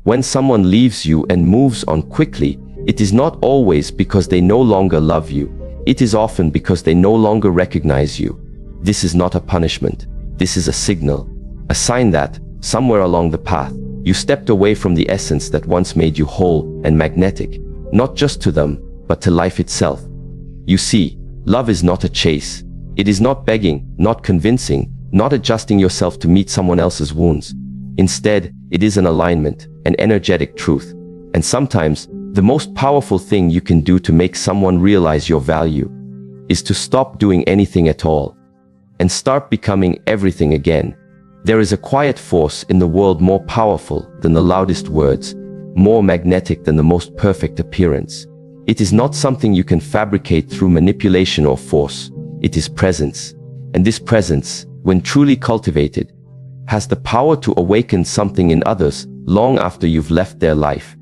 When someone leaves you and moves on quickly, it is not always because they no longer love you. It is often because they no longer recognize you. This is not a punishment. This is a signal. A sign that, somewhere along the path, you stepped away from the essence that once made you whole and magnetic, not just to them, but to life itself. You see, love is not a chase. It is not begging, not convincing, not adjusting yourself to meet someone else's wounds. Instead, it is an alignment, an energetic truth. And sometimes, the most powerful thing you can do to make someone realize your value is to stop doing anything at all and start becoming everything again. There is a quiet force in the world more powerful than the loudest words, more magnetic than the most perfect appearance. It is not something you can fabricate through manipulation or force. It is presence. And this presence, when truly cultivated, has the power to awaken something in others long after you've left their life.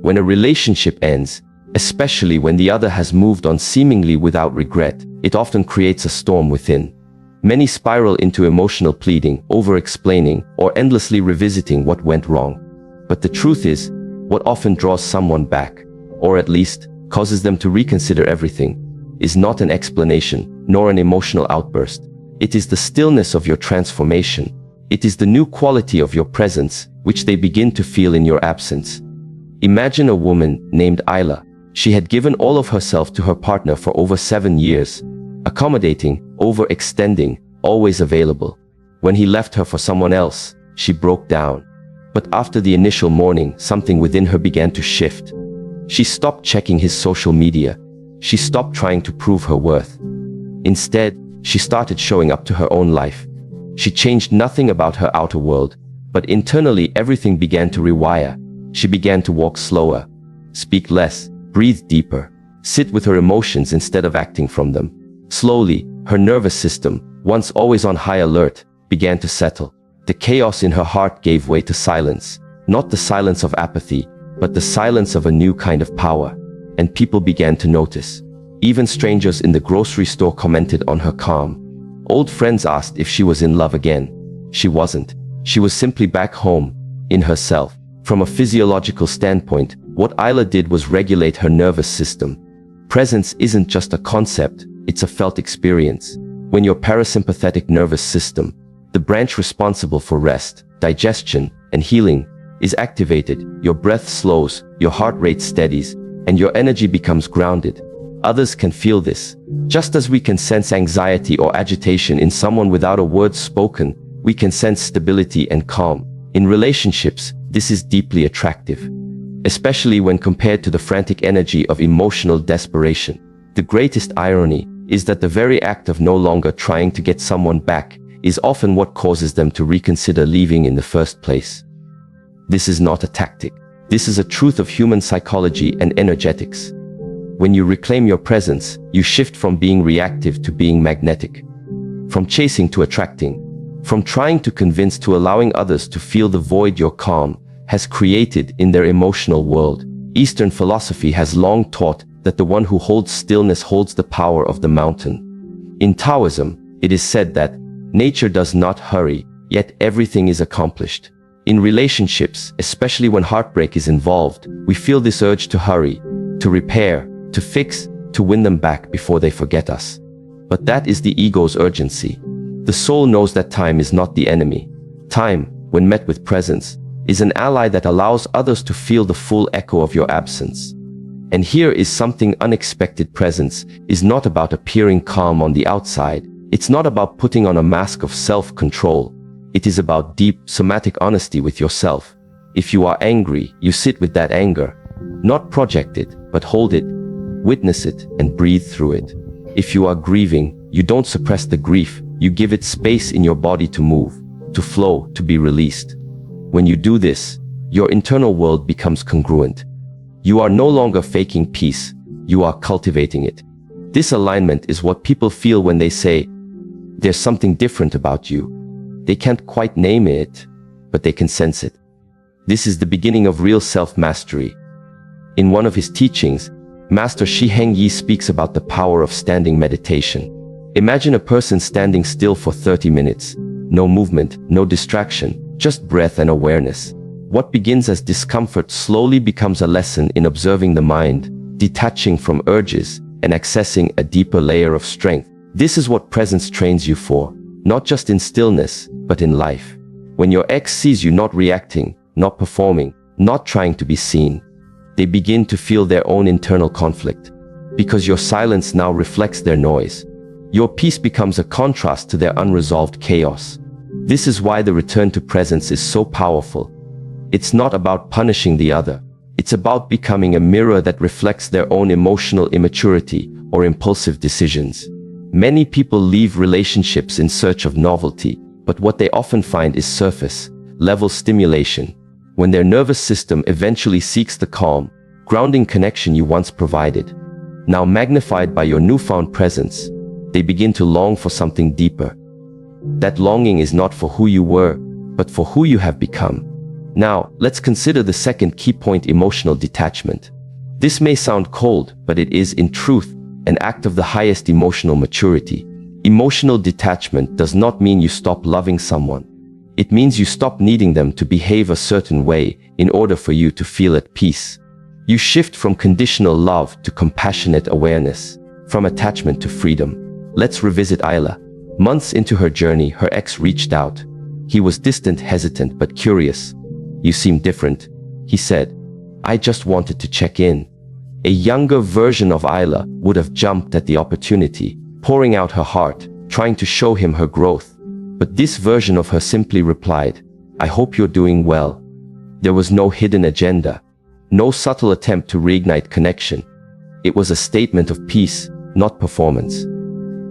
When a relationship ends, especially when the other has moved on seemingly without regret, it often creates a storm within. Many spiral into emotional pleading, over-explaining, or endlessly revisiting what went wrong. But the truth is, what often draws someone back, or at least causes them to reconsider everything, is not an explanation, nor an emotional outburst. It is the stillness of your transformation. It is the new quality of your presence, which they begin to feel in your absence. Imagine a woman named Isla. She had given all of herself to her partner for over 7 years, accommodating, overextending, always available. When he left her for someone else, she broke down. But after the initial mourning, something within her began to shift. She stopped checking his social media. She stopped trying to prove her worth. Instead, she started showing up to her own life. She changed nothing about her outer world, but internally everything began to rewire. She began to walk slower, speak less, breathe deeper, sit with her emotions instead of acting from them. Slowly, her nervous system, once always on high alert, began to settle. The chaos in her heart gave way to silence, not the silence of apathy, but the silence of a new kind of power. And people began to notice. Even strangers in the grocery store commented on her calm. Old friends asked if she was in love again. She wasn't. She was simply back home, in herself. From a physiological standpoint, what Isla did was regulate her nervous system. Presence isn't just a concept, it's a felt experience. When your parasympathetic nervous system, the branch responsible for rest, digestion, and healing, is activated, your breath slows, your heart rate steadies, and your energy becomes grounded. Others can feel this. Just as we can sense anxiety or agitation in someone without a word spoken, we can sense stability and calm. In relationships, this is deeply attractive, especially when compared to the frantic energy of emotional desperation. The greatest irony is that the very act of no longer trying to get someone back is often what causes them to reconsider leaving in the first place. This is not a tactic. This is a truth of human psychology and energetics. When you reclaim your presence, you shift from being reactive to being magnetic, from chasing to attracting, from trying to convince to allowing others to feel the void your calm has created in their emotional world. Eastern philosophy has long taught that the one who holds stillness holds the power of the mountain. In Taoism, it is said that nature does not hurry, yet everything is accomplished. In relationships, especially when heartbreak is involved, we feel this urge to hurry, to repair, to fix, to win them back before they forget us. But that is the ego's urgency. The soul knows that time is not the enemy. Time, when met with presence, is an ally that allows others to feel the full echo of your absence. And here is something unexpected. Presence is not about appearing calm on the outside. It's not about putting on a mask of self-control. It is about deep, somatic honesty with yourself. If you are angry, you sit with that anger. Not project it, but hold it, witness it, and breathe through it. If you are grieving, you don't suppress the grief. You give it space in your body to move, to flow, to be released. When you do this, your internal world becomes congruent. You are no longer faking peace, you are cultivating it. This alignment is what people feel when they say, "There's something different about you." They can't quite name it, but they can sense it. This is the beginning of real self-mastery. In one of his teachings, Master Shi Heng Yi speaks about the power of standing meditation. Imagine a person standing still for 30 minutes. No movement, no distraction, just breath and awareness. What begins as discomfort slowly becomes a lesson in observing the mind, detaching from urges, and accessing a deeper layer of strength. This is what presence trains you for, not just in stillness, but in life. When your ex sees you not reacting, not performing, not trying to be seen, they begin to feel their own internal conflict. Because your silence now reflects their noise. Your peace becomes a contrast to their unresolved chaos. This is why the return to presence is so powerful. It's not about punishing the other. It's about becoming a mirror that reflects their own emotional immaturity or impulsive decisions. Many people leave relationships in search of novelty, but what they often find is surface-level stimulation. When their nervous system eventually seeks the calm, grounding connection you once provided, now magnified by your newfound presence, they begin to long for something deeper. That longing is not for who you were, but for who you have become. Now, let's consider the second key point: emotional detachment. This may sound cold, but it is, in truth, an act of the highest emotional maturity. Emotional detachment does not mean you stop loving someone. It means you stop needing them to behave a certain way in order for you to feel at peace. You shift from conditional love to compassionate awareness, from attachment to freedom. Let's revisit Isla. Months into her journey, her ex reached out. He was distant, hesitant, but curious. "You seem different," he said. "I just wanted to check in." A younger version of Isla would have jumped at the opportunity, pouring out her heart, trying to show him her growth. But this version of her simply replied, "I hope you're doing well." There was no hidden agenda, no subtle attempt to reignite connection. It was a statement of peace, not performance.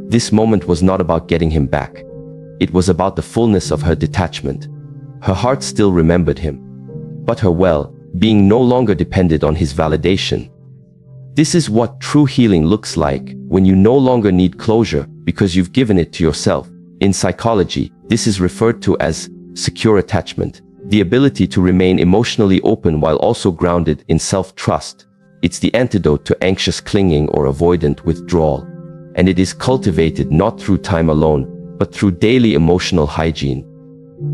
This moment was not about getting him back. It was about the fullness of her detachment. Her heart still remembered him, but her well-being no longer depended on his validation. This is what true healing looks like, when you no longer need closure because you've given it to yourself. In psychology, this is referred to as secure attachment, the ability to remain emotionally open while also grounded in self-trust. It's the antidote to anxious clinging or avoidant withdrawal. And it is cultivated not through time alone, but through daily emotional hygiene.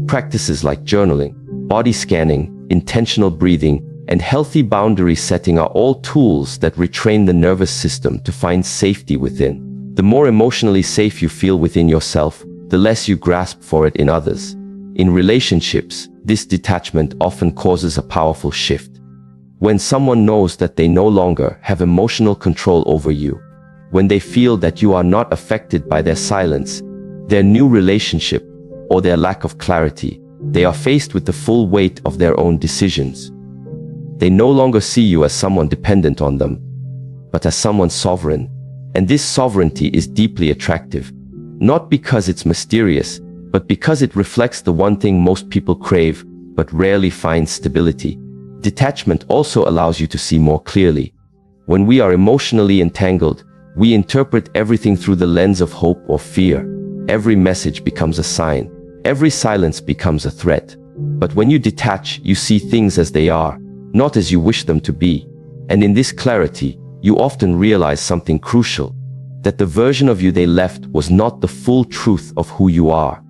Practices like journaling, body scanning, intentional breathing, and healthy boundary setting are all tools that retrain the nervous system to find safety within. The more emotionally safe you feel within yourself, the less you grasp for it in others. In relationships, this detachment often causes a powerful shift. When someone knows that they no longer have emotional control over you, when they feel that you are not affected by their silence, their new relationship, or their lack of clarity, they are faced with the full weight of their own decisions. They no longer see you as someone dependent on them, but as someone sovereign. And this sovereignty is deeply attractive, not because it's mysterious, but because it reflects the one thing most people crave, but rarely find: stability. Detachment also allows you to see more clearly. When we are emotionally entangled, we interpret everything through the lens of hope or fear. Every message becomes a sign. Every silence becomes a threat. But when you detach, you see things as they are, not as you wish them to be. And in this clarity, you often realize something crucial: that the version of you they left was not the full truth of who you are,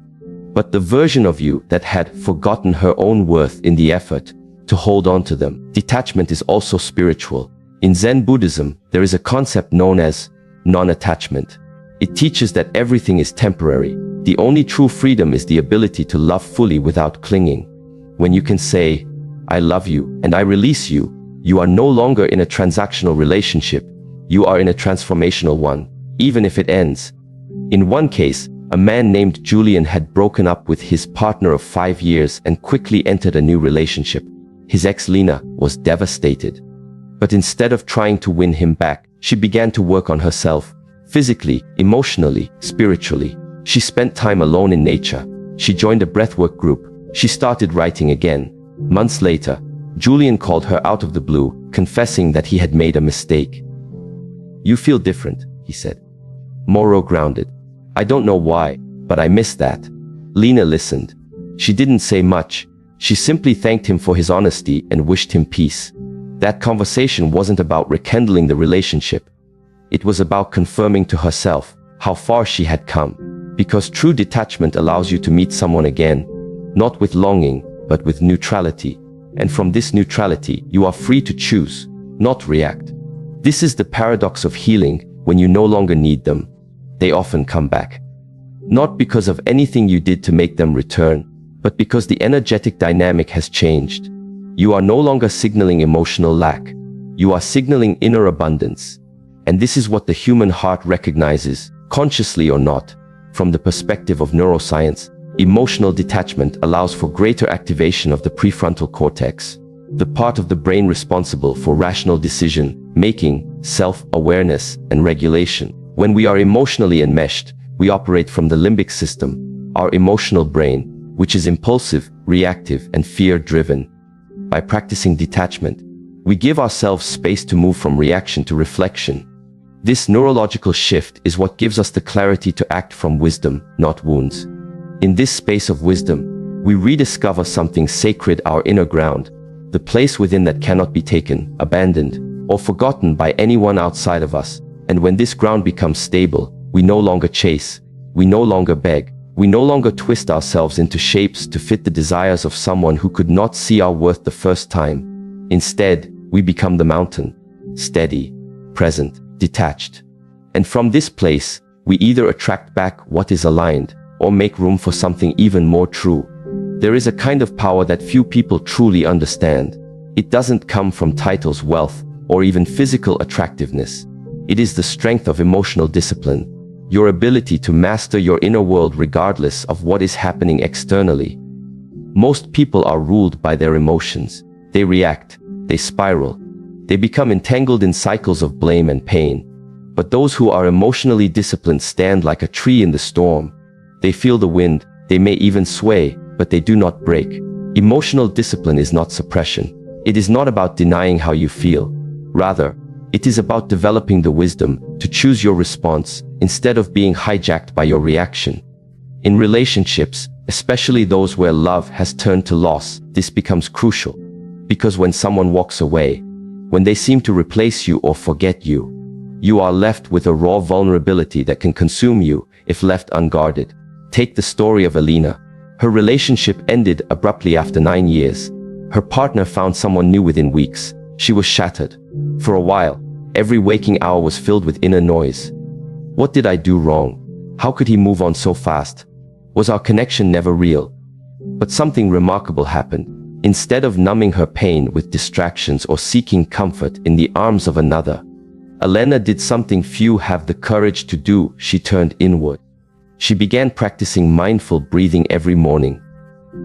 but the version of you that had forgotten her own worth in the effort to hold on to them. Detachment is also spiritual. In Zen Buddhism, there is a concept known as non-attachment. It teaches that everything is temporary. The only true freedom is the ability to love fully without clinging. When you can say, "I love you," and "I release you," you are no longer in a transactional relationship. You are in a transformational one, even if it ends. In one case, a man named Julian had broken up with his partner of 5 years and quickly entered a new relationship. His ex Lena was devastated. But instead of trying to win him back, she began to work on herself, physically, emotionally, spiritually. She spent time alone in nature. She joined a breathwork group. She started writing again. Months later, Julian called her out of the blue, confessing that he had made a mistake. "You feel different," he said. "More grounded. I don't know why, but I miss that." Lena listened. She didn't say much. She simply thanked him for his honesty and wished him peace. That conversation wasn't about rekindling the relationship. It was about confirming to herself how far she had come. Because true detachment allows you to meet someone again, not with longing, but with neutrality. And from this neutrality, you are free to choose, not react. This is the paradox of healing. When you no longer need them, they often come back. Not because of anything you did to make them return, but because the energetic dynamic has changed. You are no longer signaling emotional lack. You are signaling inner abundance. And this is what the human heart recognizes, consciously or not. From the perspective of neuroscience, emotional detachment allows for greater activation of the prefrontal cortex, the part of the brain responsible for rational decision-making, self-awareness, and regulation. When we are emotionally enmeshed, we operate from the limbic system, our emotional brain, which is impulsive, reactive, and fear-driven. By practicing detachment, we give ourselves space to move from reaction to reflection. This neurological shift is what gives us the clarity to act from wisdom, not wounds. In this space of wisdom, we rediscover something sacred, our inner ground, the place within that cannot be taken, abandoned, or forgotten by anyone outside of us. And when this ground becomes stable, we no longer chase, we no longer beg, we no longer twist ourselves into shapes to fit the desires of someone who could not see our worth the first time. Instead, we become the mountain, steady, present, detached. And from this place, we either attract back what is aligned, or make room for something even more true. There is a kind of power that few people truly understand. It doesn't come from titles, wealth, or even physical attractiveness. It is the strength of emotional discipline, your ability to master your inner world regardless of what is happening externally. Most people are ruled by their emotions. They react, they spiral, they become entangled in cycles of blame and pain. But those who are emotionally disciplined stand like a tree in the storm. They feel the wind, they may even sway, but they do not break. Emotional discipline is not suppression. It is not about denying how you feel. Rather, it is about developing the wisdom to choose your response instead of being hijacked by your reaction. In relationships, especially those where love has turned to loss, this becomes crucial. Because when someone walks away, when they seem to replace you or forget you, you are left with a raw vulnerability that can consume you if left unguarded. Take the story of Elena. Her relationship ended abruptly after 9 years. Her partner found someone new within weeks. She was shattered. For a while, every waking hour was filled with inner noise. What did I do wrong? How could he move on so fast? Was our connection never real? But something remarkable happened. Instead of numbing her pain with distractions or seeking comfort in the arms of another, Elena did something few have the courage to do. She turned inward. She began practicing mindful breathing every morning.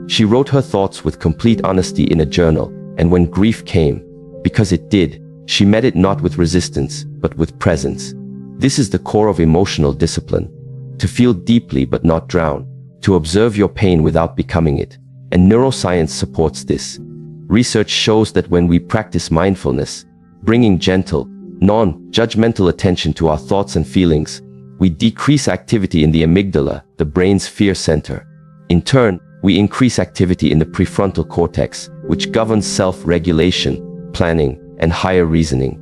She wrote her thoughts with complete honesty in a journal, and when grief came, because it did, she met it not with resistance, but with presence. This is the core of emotional discipline. To feel deeply but not drown. To observe your pain without becoming it. And neuroscience supports this. Research shows that when we practice mindfulness, bringing gentle, non-judgmental attention to our thoughts and feelings, we decrease activity in the amygdala, the brain's fear center. In turn, we increase activity in the prefrontal cortex, which governs self-regulation, planning, and higher reasoning.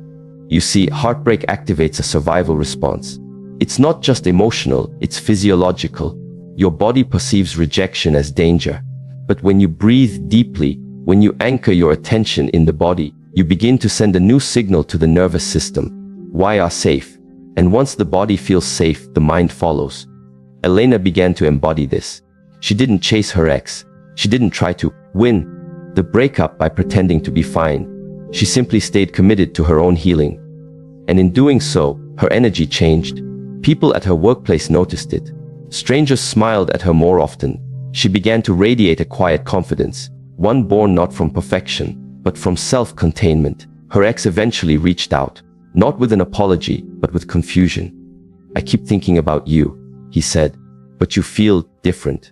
You see, heartbreak activates a survival response. It's not just emotional, it's physiological. Your body perceives rejection as danger. But when you breathe deeply, when you anchor your attention in the body, you begin to send a new signal to the nervous system. Why are safe? And once the body feels safe, the mind follows. Elena began to embody this. She didn't chase her ex. She didn't try to win the breakup by pretending to be fine. She simply stayed committed to her own healing. And in doing so, her energy changed. People at her workplace noticed it. Strangers smiled at her more often. She began to radiate a quiet confidence, one born not from perfection, but from self-containment. Her ex eventually reached out, not with an apology, but with confusion. "I keep thinking about you," he said, "but you feel different."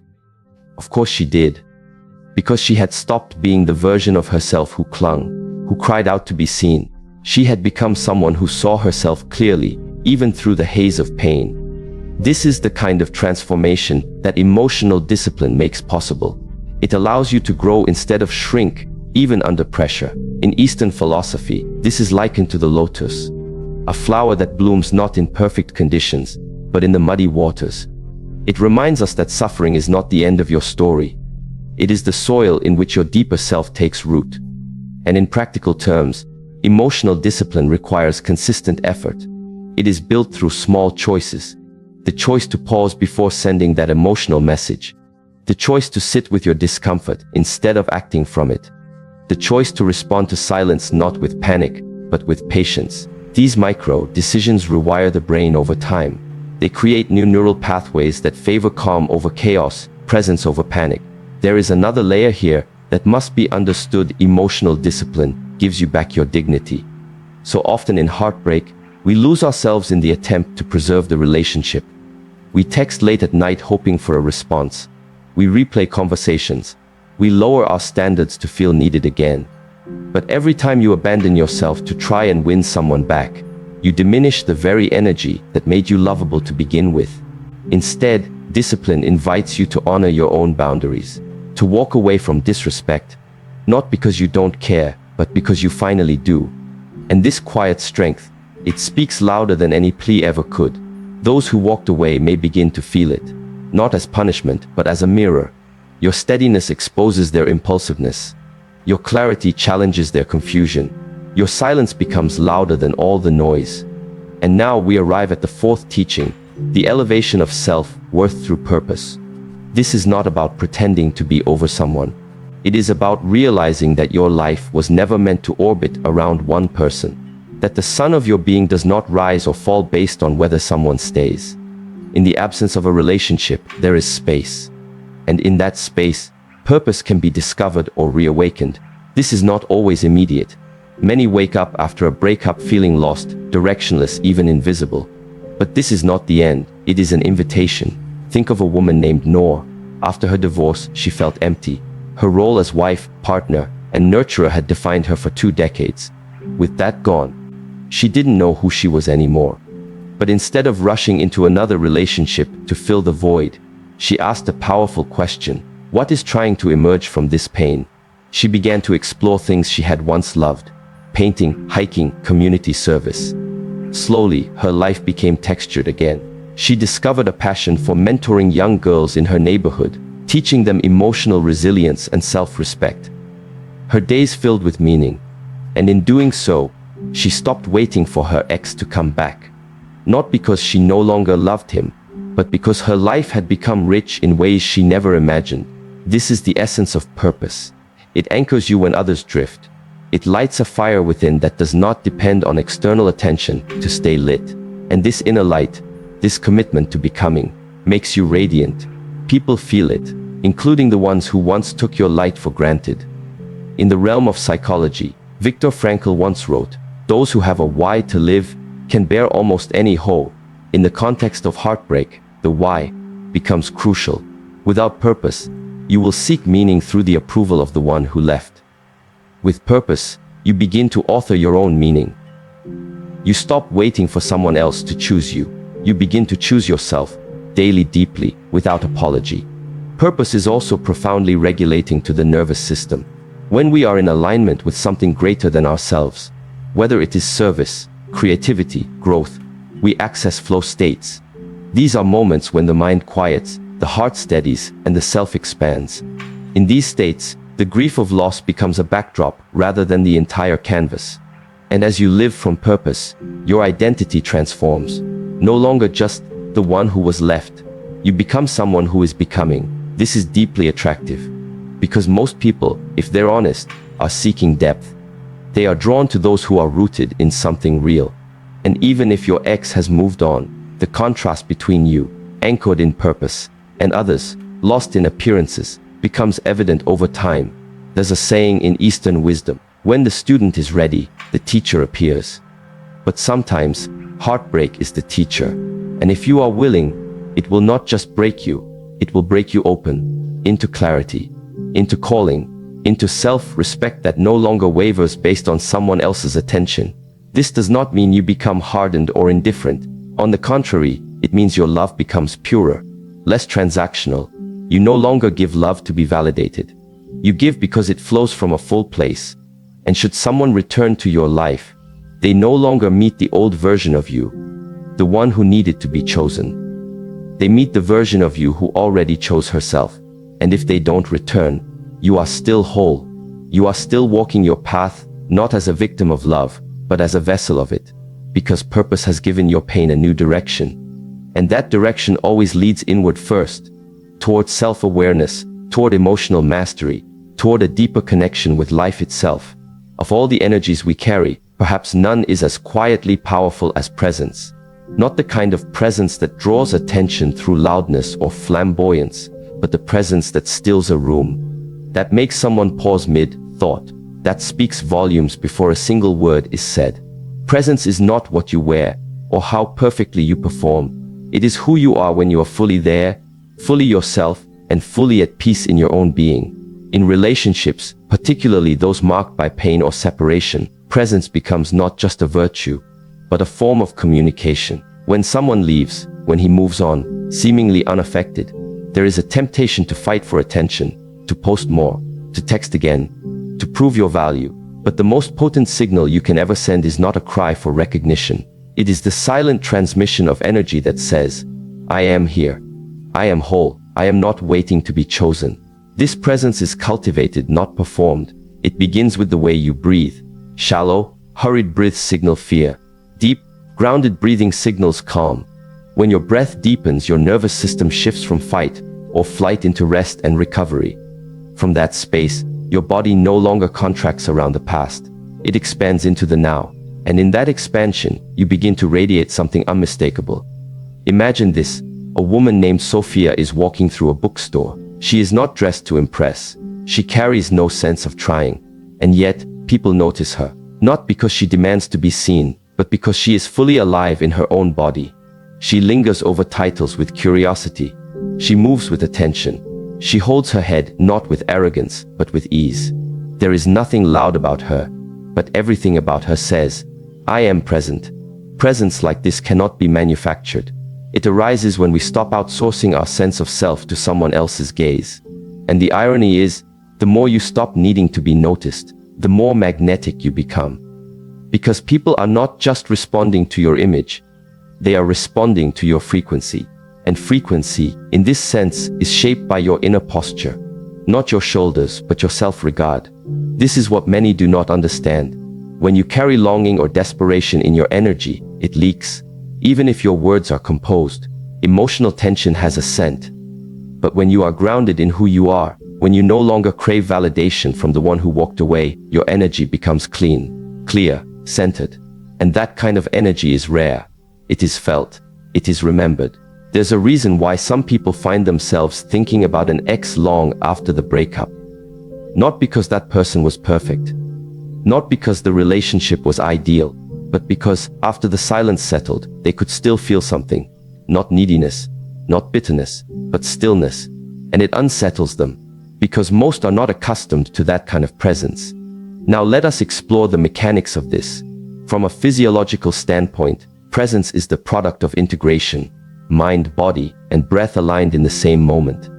Of course she did. Because she had stopped being the version of herself who clung, who cried out to be seen. She had become someone who saw herself clearly, even through the haze of pain. This is the kind of transformation that emotional discipline makes possible. It allows you to grow instead of shrink, even under pressure. In Eastern philosophy, this is likened to the lotus, a flower that blooms not in perfect conditions, but in the muddy waters. It reminds us that suffering is not the end of your story. It is the soil in which your deeper self takes root. And in practical terms, emotional discipline requires consistent effort. It is built through small choices. The choice to pause before sending that emotional message. The choice to sit with your discomfort instead of acting from it. The choice to respond to silence not with panic, but with patience. These micro decisions rewire the brain over time. They create new neural pathways that favor calm over chaos, presence over panic. There is another layer here that must be understood. Emotional discipline gives you back your dignity. So often in heartbreak, we lose ourselves in the attempt to preserve the relationship. We text late at night hoping for a response. We replay conversations. We lower our standards to feel needed again. But every time you abandon yourself to try and win someone back, you diminish the very energy that made you lovable to begin with. Instead, discipline invites you to honor your own boundaries, to walk away from disrespect, not because you don't care, but because you finally do. And this quiet strength, it speaks louder than any plea ever could. Those who walked away may begin to feel it, not as punishment, but as a mirror. Your steadiness exposes their impulsiveness. Your clarity challenges their confusion. Your silence becomes louder than all the noise. And now we arrive at the fourth teaching, the elevation of self-worth through purpose. This is not about pretending to be over someone. It is about realizing that your life was never meant to orbit around one person. That the sun of your being does not rise or fall based on whether someone stays. In the absence of a relationship, there is space. And in that space, purpose can be discovered or reawakened. This is not always immediate. Many wake up after a breakup feeling lost, directionless, even invisible. But this is not the end, it is an invitation. Think of a woman named Noor. After her divorce, she felt empty. Her role as wife, partner, and nurturer had defined her for 2 decades. With that gone, she didn't know who she was anymore. But instead of rushing into another relationship to fill the void, she asked a powerful question: what is trying to emerge from this pain? She began to explore things she had once loved: painting, hiking, community service. Slowly, her life became textured again. She discovered a passion for mentoring young girls in her neighborhood, teaching them emotional resilience and self-respect. Her days filled with meaning, and in doing so, she stopped waiting for her ex to come back. Not because she no longer loved him, but because her life had become rich in ways she never imagined. This is the essence of purpose. It anchors you when others drift. It lights a fire within that does not depend on external attention to stay lit. And this inner light, this commitment to becoming, makes you radiant. People feel it, including the ones who once took your light for granted. In the realm of psychology, Viktor Frankl once wrote, "Those who have a why to live can bear almost any hoe." In the context of heartbreak, the why becomes crucial. Without purpose, you will seek meaning through the approval of the one who left. With purpose, you begin to author your own meaning. You stop waiting for someone else to choose you. You begin to choose yourself, daily, deeply, without apology. Purpose is also profoundly regulating to the nervous system. When we are in alignment with something greater than ourselves, whether it is service, creativity, growth, we access flow states. These are moments when the mind quiets, the heart steadies, and the self expands. In these states, the grief of loss becomes a backdrop rather than the entire canvas. And as you live from purpose, your identity transforms. No longer just the one who was left. You become someone who is becoming. This is deeply attractive. Because most people, if they're honest, are seeking depth. They are drawn to those who are rooted in something real. And even if your ex has moved on, the contrast between you, anchored in purpose, and others, lost in appearances, becomes evident over time. There's a saying in Eastern wisdom: when the student is ready, the teacher appears. But sometimes, heartbreak is the teacher. And if you are willing, it will not just break you, it will break you open, into clarity, into calling, into self-respect that no longer wavers based on someone else's attention. This does not mean you become hardened or indifferent. On the contrary, it means your love becomes purer, less transactional. You no longer give love to be validated. You give because it flows from a full place. And should someone return to your life, they no longer meet the old version of you, the one who needed to be chosen. They meet the version of you who already chose herself. And if they don't return, you are still whole. You are still walking your path, not as a victim of love, but as a vessel of it. Because purpose has given your pain a new direction. And that direction always leads inward first, toward self-awareness, toward emotional mastery, toward a deeper connection with life itself. Of all the energies we carry, perhaps none is as quietly powerful as presence. Not the kind of presence that draws attention through loudness or flamboyance, but the presence that stills a room, that makes someone pause mid-thought, that speaks volumes before a single word is said. Presence is not what you wear, or how perfectly you perform. It is who you are when you are fully there, fully yourself, and fully at peace in your own being. In relationships, particularly those marked by pain or separation, presence becomes not just a virtue, but a form of communication. When someone leaves, when he moves on, seemingly unaffected, there is a temptation to fight for attention, to post more, to text again, to prove your value. But the most potent signal you can ever send is not a cry for recognition. It is the silent transmission of energy that says, I am here. I am whole. I am not waiting to be chosen. This presence is cultivated, not performed. It begins with the way you breathe. Shallow, hurried breaths signal fear. Deep, grounded breathing signals calm. When your breath deepens, your nervous system shifts from fight or flight into rest and recovery. From that space, your body no longer contracts around the past. It expands into the now. And in that expansion, you begin to radiate something unmistakable. Imagine this. A woman named Sophia is walking through a bookstore. She is not dressed to impress. She carries no sense of trying. And yet, people notice her. Not because she demands to be seen, but because she is fully alive in her own body. She lingers over titles with curiosity. She moves with attention. She holds her head not with arrogance, but with ease. There is nothing loud about her, but everything about her says, I am present. Presence like this cannot be manufactured. It arises when we stop outsourcing our sense of self to someone else's gaze. And the irony is, the more you stop needing to be noticed, the more magnetic you become. Because people are not just responding to your image, they are responding to your frequency. And frequency, in this sense, is shaped by your inner posture. Not your shoulders, but your self-regard. This is what many do not understand. When you carry longing or desperation in your energy, it leaks. Even if your words are composed, emotional tension has a scent. But when you are grounded in who you are, when you no longer crave validation from the one who walked away, your energy becomes clean, clear, centered. And that kind of energy is rare. It is felt. It is remembered. There's a reason why some people find themselves thinking about an ex long after the breakup. Not because that person was perfect. Not because the relationship was ideal, but because after the silence settled, they could still feel something. Not neediness, not bitterness, but stillness. And it unsettles them, because most are not accustomed to that kind of presence. Now let us explore the mechanics of this. From a physiological standpoint, presence is the product of integration. Mind, body, and breath aligned in the same moment.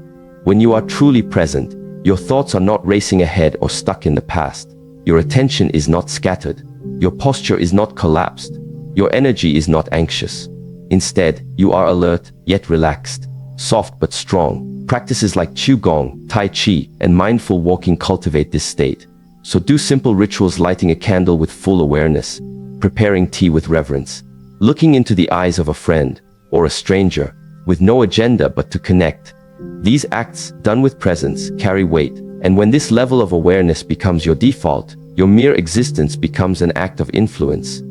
When you are truly present, your thoughts are not racing ahead or stuck in the past. Your attention is not scattered. Your posture is not collapsed. Your energy is not anxious. Instead, you are alert, yet relaxed, soft but strong. Practices like Qigong, Tai Chi, and mindful walking cultivate this state. So do simple rituals, lighting a candle with full awareness, preparing tea with reverence, looking into the eyes of a friend or a stranger, with no agenda but to connect. These acts, done with presence, carry weight, and when this level of awareness becomes your default, your mere existence becomes an act of influence.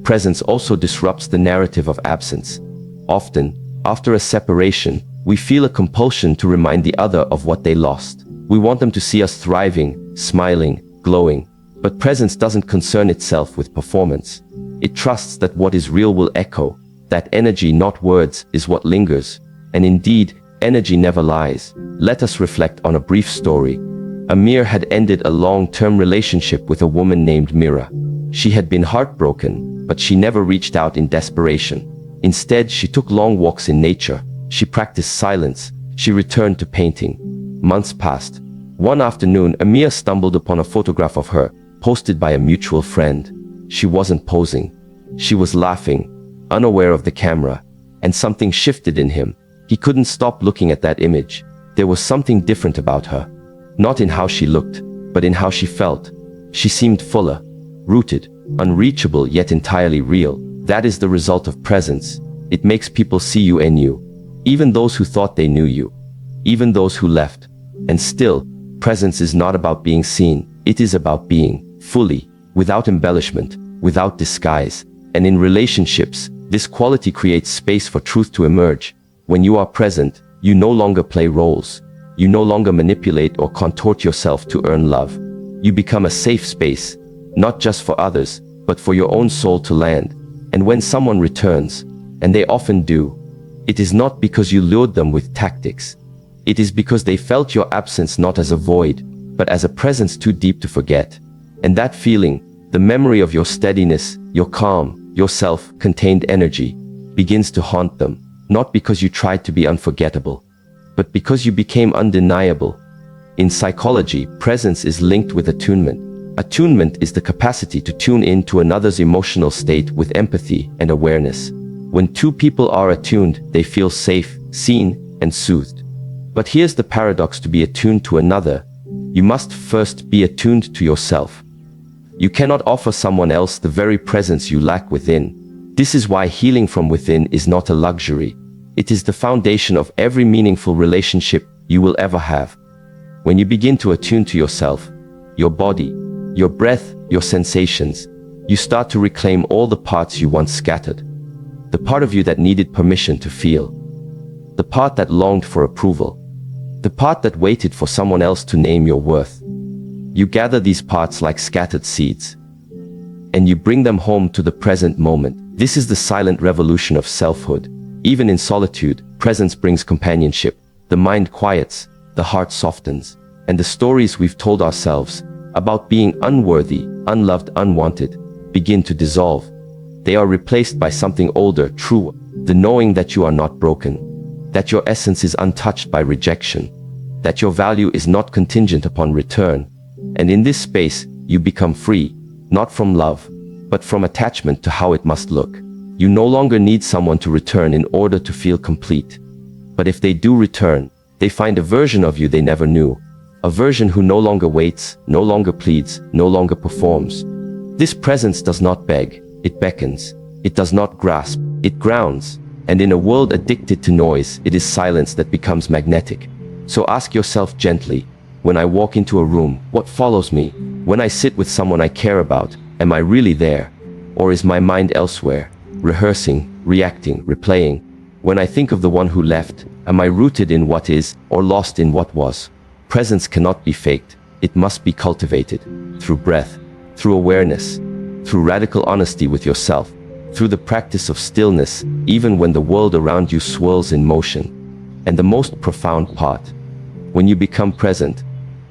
Presence also disrupts the narrative of absence. Often, after a separation, we feel a compulsion to remind the other of what they lost. We want them to see us thriving, smiling, glowing. But presence doesn't concern itself with performance. It trusts that what is real will echo. That energy, not words, is what lingers. And indeed, energy never lies. Let us reflect on a brief story. Amir had ended a long-term relationship with a woman named Mira. She had been heartbroken, but she never reached out in desperation. Instead, she took long walks in nature. She practiced silence. She returned to painting. Months passed. One afternoon, Amir stumbled upon a photograph of her, posted by a mutual friend. She wasn't posing. She was laughing, unaware of the camera, and something shifted in him. He couldn't stop looking at that image. There was something different about her. Not in how she looked, but in how she felt. She seemed fuller, rooted, unreachable yet entirely real. That is the result of presence. It makes people see you anew, even those who thought they knew you, even those who left. And still, presence is not about being seen. It is about being fully, without embellishment, without disguise. And in relationships, this quality creates space for truth to emerge. When you are present, you no longer play roles. You no longer manipulate or contort yourself to earn love. You become a safe space, not just for others, but for your own soul to land. And when someone returns, and they often do, it is not because you lured them with tactics. It is because they felt your absence not as a void, but as a presence too deep to forget. And that feeling, the memory of your steadiness, your calm, your self-contained energy, begins to haunt them, not because you tried to be unforgettable, but because you became undeniable. In psychology, presence is linked with attunement. Attunement is the capacity to tune in to another's emotional state with empathy and awareness. When two people are attuned, they feel safe, seen, and soothed. But here's the paradox: to be attuned to another, you must first be attuned to yourself. You cannot offer someone else the very presence you lack within. This is why healing from within is not a luxury. It is the foundation of every meaningful relationship you will ever have. When you begin to attune to yourself, your body, your breath, your sensations, you start to reclaim all the parts you once scattered. The part of you that needed permission to feel. The part that longed for approval. The part that waited for someone else to name your worth. You gather these parts like scattered seeds, and you bring them home to the present moment. This is the silent revolution of selfhood. Even in solitude, presence brings companionship. The mind quiets, the heart softens, and the stories we've told ourselves about being unworthy, unloved, unwanted, begin to dissolve. They are replaced by something older, truer, the knowing that you are not broken, that your essence is untouched by rejection, that your value is not contingent upon return. And in this space, you become free, not from love, but from attachment to how it must look. You no longer need someone to return in order to feel complete. But if they do return, they find a version of you they never knew. A version who no longer waits, no longer pleads, no longer performs. This presence does not beg, it beckons. It does not grasp, it grounds. And in a world addicted to noise, it is silence that becomes magnetic. So ask yourself gently, when I walk into a room, what follows me? When I sit with someone I care about, am I really there? Or is my mind elsewhere, rehearsing, reacting, replaying? When I think of the one who left, am I rooted in what is, or lost in what was? Presence cannot be faked. It must be cultivated through breath, through awareness, through radical honesty with yourself, through the practice of stillness, even when the world around you swirls in motion. And the most profound part, when you become present,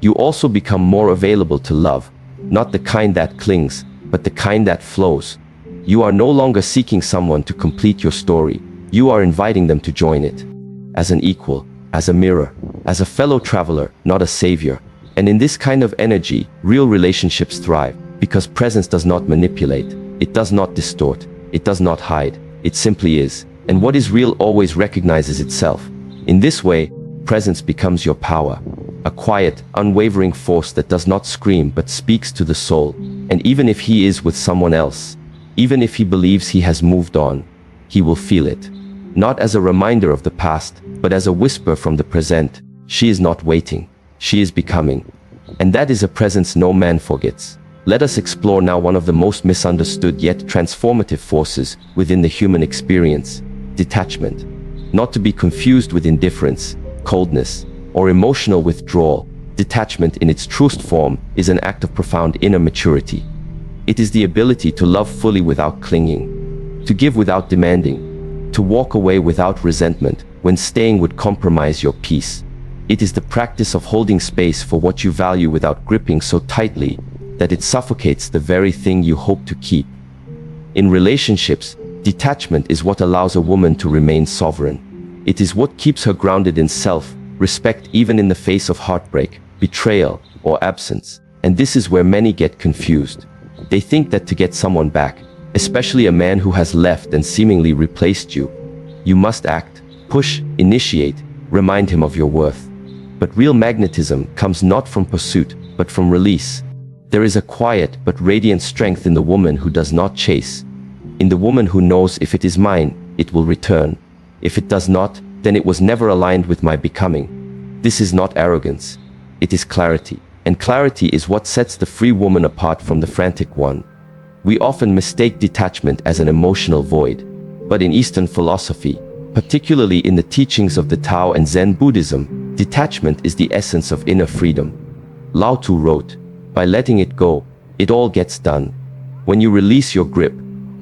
you also become more available to love, not the kind that clings, but the kind that flows. You are no longer seeking someone to complete your story. You are inviting them to join it. As an equal, as a mirror, as a fellow traveler, not a savior. And in this kind of energy, real relationships thrive, because presence does not manipulate, it does not distort, it does not hide, it simply is. And what is real always recognizes itself. In this way, presence becomes your power. A quiet, unwavering force that does not scream but speaks to the soul. And even if he is with someone else, even if he believes he has moved on, he will feel it. Not as a reminder of the past, but as a whisper from the present. She is not waiting, she is becoming. And that is a presence no man forgets. Let us explore now one of the most misunderstood yet transformative forces within the human experience: detachment. Not to be confused with indifference, coldness, or emotional withdrawal. Detachment in its truest form is an act of profound inner maturity. It is the ability to love fully without clinging, to give without demanding, to walk away without resentment when staying would compromise your peace. It is the practice of holding space for what you value without gripping so tightly that it suffocates the very thing you hope to keep. In relationships, detachment is what allows a woman to remain sovereign. It is what keeps her grounded in self-respect even in the face of heartbreak, betrayal, or absence. And this is where many get confused. They think that to get someone back, especially a man who has left and seemingly replaced you, you must act, push, initiate, remind him of your worth. But real magnetism comes not from pursuit, but from release. There is a quiet but radiant strength in the woman who does not chase. In the woman who knows if it is mine, it will return. If it does not, then it was never aligned with my becoming. This is not arrogance. It is clarity. And clarity is what sets the free woman apart from the frantic one. We often mistake detachment as an emotional void. But in Eastern philosophy, particularly in the teachings of the Tao and Zen Buddhism, detachment is the essence of inner freedom. Lao Tzu wrote, "By letting it go, it all gets done." When you release your grip,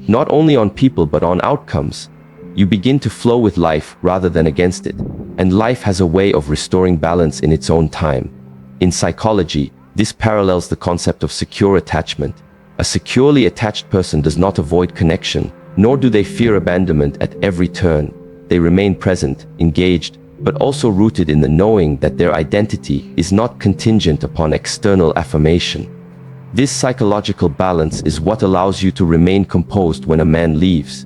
not only on people but on outcomes, you begin to flow with life rather than against it. And life has a way of restoring balance in its own time. In psychology, this parallels the concept of secure attachment. A securely attached person does not avoid connection, nor do they fear abandonment at every turn. They remain present, engaged, but also rooted in the knowing that their identity is not contingent upon external affirmation. This psychological balance is what allows you to remain composed when a man leaves.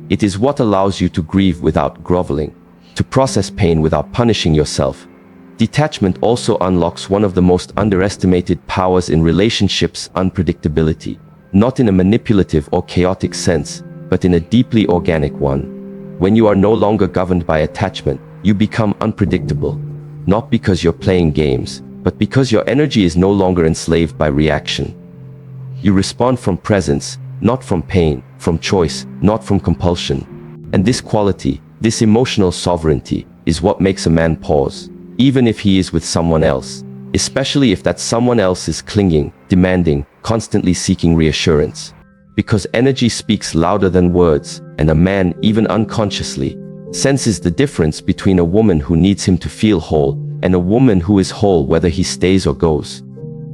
It is what allows you to grieve without groveling, to process pain without punishing yourself. Detachment also unlocks one of the most underestimated powers in relationships: unpredictability. Not in a manipulative or chaotic sense, but in a deeply organic one. When you are no longer governed by attachment, you become unpredictable. Not because you're playing games, but because your energy is no longer enslaved by reaction. You respond from presence, not from pain, from choice, not from compulsion. And this quality, this emotional sovereignty, is what makes a man pause, even if he is with someone else, especially if that someone else is clinging, demanding, constantly seeking reassurance. Because energy speaks louder than words, and a man, even unconsciously, senses the difference between a woman who needs him to feel whole and a woman who is whole whether he stays or goes.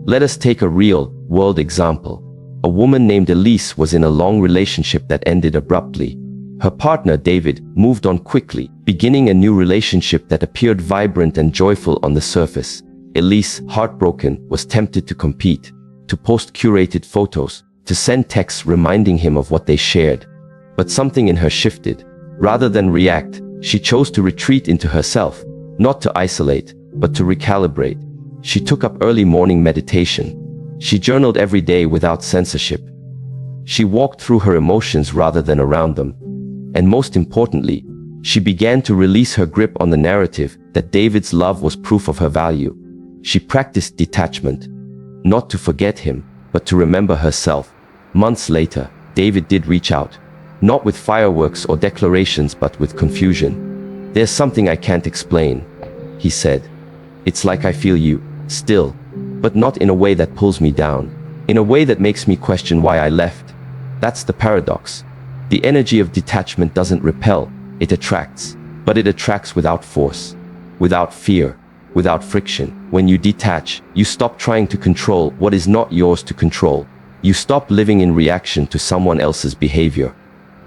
Let us take a real-world example. A woman named Elise was in a long relationship that ended abruptly. Her partner, David, moved on quickly, beginning a new relationship that appeared vibrant and joyful on the surface. Elise, heartbroken, was tempted to compete, to post curated photos, to send texts reminding him of what they shared. But something in her shifted. Rather than react, she chose to retreat into herself, not to isolate, but to recalibrate. She took up early morning meditation. She journaled every day without censorship. She walked through her emotions rather than around them. And most importantly, she began to release her grip on the narrative that David's love was proof of her value. She practiced detachment, not to forget him, but to remember herself. Months later, David did reach out, not with fireworks or declarations but with confusion. "There's something I can't explain," he said. "It's like I feel you, still, but not in a way that pulls me down, in a way that makes me question why I left." That's the paradox. The energy of detachment doesn't repel, it attracts, but it attracts without force, without fear, without friction. When you detach, you stop trying to control what is not yours to control. You stop living in reaction to someone else's behavior,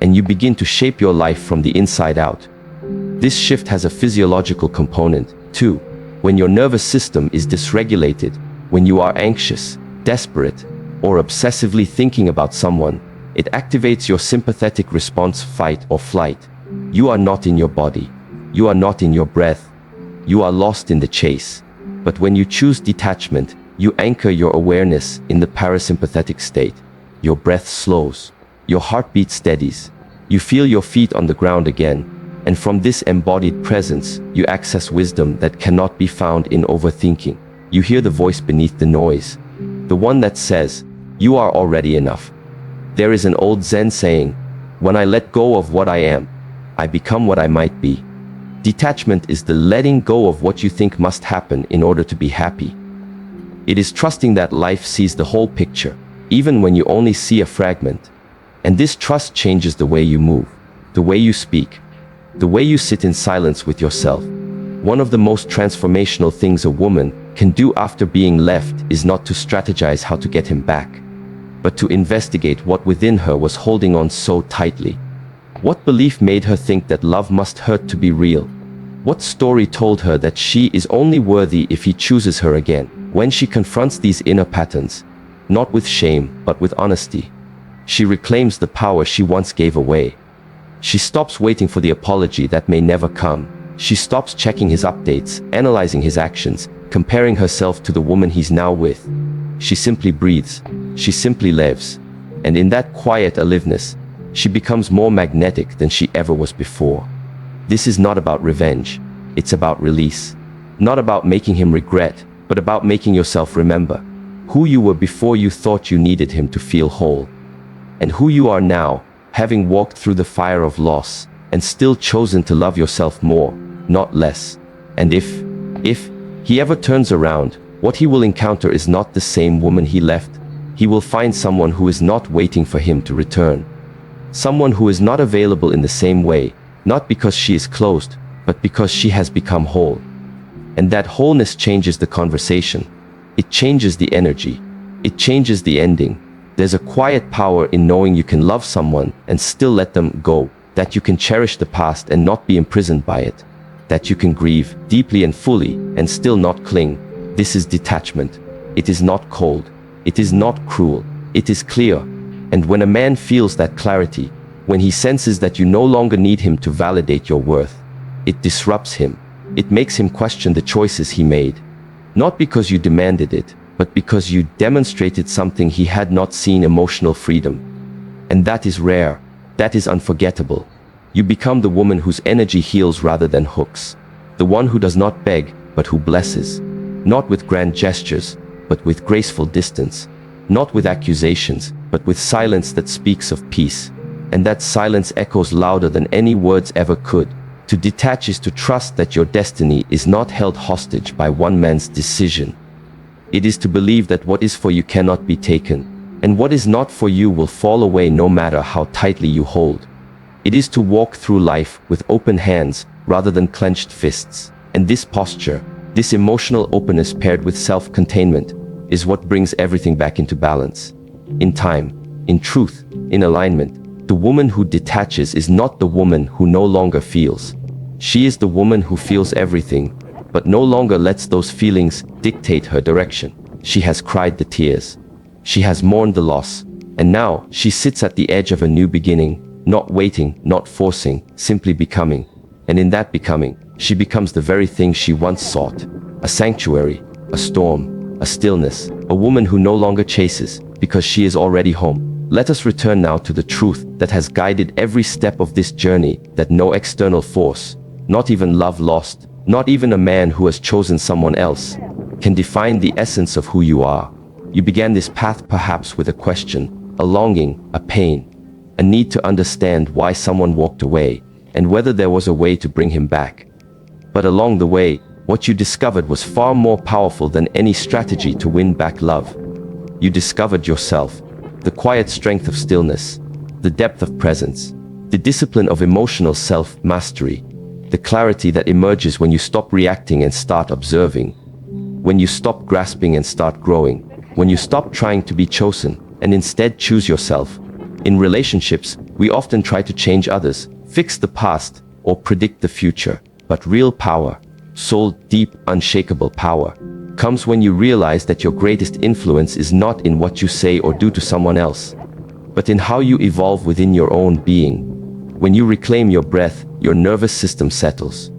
and you begin to shape your life from the inside out. This shift has a physiological component, too. When your nervous system is dysregulated, when you are anxious, desperate, or obsessively thinking about someone, it activates your sympathetic response: fight or flight. You are not in your body. You are not in your breath. You are lost in the chase. But when you choose detachment, you anchor your awareness in the parasympathetic state. Your breath slows. Your heartbeat steadies. You feel your feet on the ground again. And from this embodied presence, you access wisdom that cannot be found in overthinking. You hear the voice beneath the noise, the one that says, "You are already enough." There is an old Zen saying, "When I let go of what I am, I become what I might be." Detachment is the letting go of what you think must happen in order to be happy. It is trusting that life sees the whole picture, even when you only see a fragment. And this trust changes the way you move, the way you speak, the way you sit in silence with yourself. One of the most transformational things a woman can do after being left is not to strategize how to get him back, but to investigate what within her was holding on so tightly. What belief made her think that love must hurt to be real? What story told her that she is only worthy if he chooses her again? When she confronts these inner patterns, not with shame, but with honesty, she reclaims the power she once gave away. She stops waiting for the apology that may never come. She stops checking his updates, analyzing his actions, comparing herself to the woman he's now with. She simply breathes. She simply lives. And in that quiet aliveness, she becomes more magnetic than she ever was before. This is not about revenge. It's about release. Not about making him regret, but about making yourself remember who you were before you thought you needed him to feel whole. And who you are now, having walked through the fire of loss and still chosen to love yourself more, not less. And if he ever turns around, what he will encounter is not the same woman he left. He will find someone who is not waiting for him to return. Someone who is not available in the same way, not because she is closed, but because she has become whole. And that wholeness changes the conversation. It changes the energy. It changes the ending. There's a quiet power in knowing you can love someone and still let them go, that you can cherish the past and not be imprisoned by it, that you can grieve deeply and fully and still not cling. This is detachment. It is not cold. It is not cruel. It is clear. And when a man feels that clarity, when he senses that you no longer need him to validate your worth, it disrupts him. It makes him question the choices he made. Not because you demanded it, but because you demonstrated something he had not seen: emotional freedom. And that is rare. That is unforgettable. You become the woman whose energy heals rather than hooks. The one who does not beg, but who blesses. Not with grand gestures, but with graceful distance. Not with accusations, but with silence that speaks of peace. And that silence echoes louder than any words ever could. To detach is to trust that your destiny is not held hostage by one man's decision. It is to believe that what is for you cannot be taken, and what is not for you will fall away no matter how tightly you hold. It is to walk through life with open hands rather than clenched fists. And this posture, this emotional openness paired with self-containment, is what brings everything back into balance. In time, in truth, in alignment, the woman who detaches is not the woman who no longer feels. She is the woman who feels everything, but no longer lets those feelings dictate her direction. She has cried the tears. She has mourned the loss. And now she sits at the edge of a new beginning, not waiting, not forcing, simply becoming. And in that becoming, she becomes the very thing she once sought: a sanctuary, a storm, a stillness, a woman who no longer chases, because she is already home. Let us return now to the truth that has guided every step of this journey, that no external force, not even love lost, not even a man who has chosen someone else, can define the essence of who you are. You began this path perhaps with a question, a longing, a pain, a need to understand why someone walked away, and whether there was a way to bring him back. But along the way, what you discovered was far more powerful than any strategy to win back love. You discovered yourself, the quiet strength of stillness, the depth of presence, the discipline of emotional self-mastery, the clarity that emerges when you stop reacting and start observing, when you stop grasping and start growing, when you stop trying to be chosen and instead choose yourself. In relationships, we often try to change others, fix the past, or predict the future. But real power, soul-deep, unshakable power, comes when you realize that your greatest influence is not in what you say or do to someone else, but in how you evolve within your own being. When you reclaim your breath, your nervous system settles.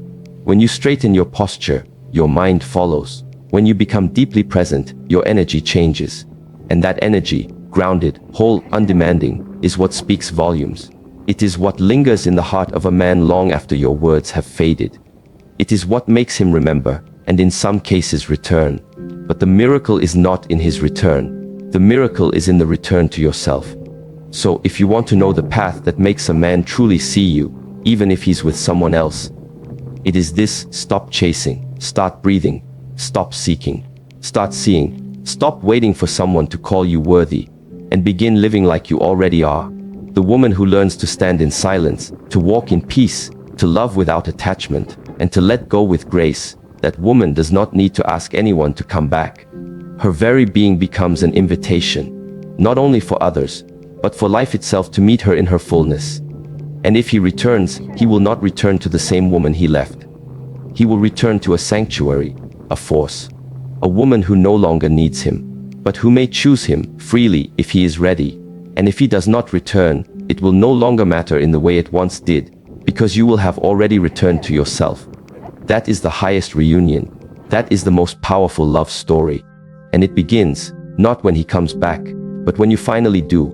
When you straighten your posture, your mind follows. When you become deeply present, your energy changes. And that energy, grounded, whole, undemanding, is what speaks volumes. It is what lingers in the heart of a man long after your words have faded. It is what makes him remember, and in some cases return. But the miracle is not in his return. The miracle is in the return to yourself. So if you want to know the path that makes a man truly see you, even if he's with someone else, it is this: stop chasing, start breathing, stop seeking, start seeing, stop waiting for someone to call you worthy, and begin living like you already are. The woman who learns to stand in silence, to walk in peace, to love without attachment, and to let go with grace, that woman does not need to ask anyone to come back. Her very being becomes an invitation, not only for others, but for life itself to meet her in her fullness. And if he returns, he will not return to the same woman he left. He will return to a sanctuary, a force, a woman who no longer needs him, but who may choose him freely if he is ready. And if he does not return, it will no longer matter in the way it once did, because you will have already returned to yourself. That is the highest reunion. That is the most powerful love story. And it begins, not when he comes back, but when you finally do.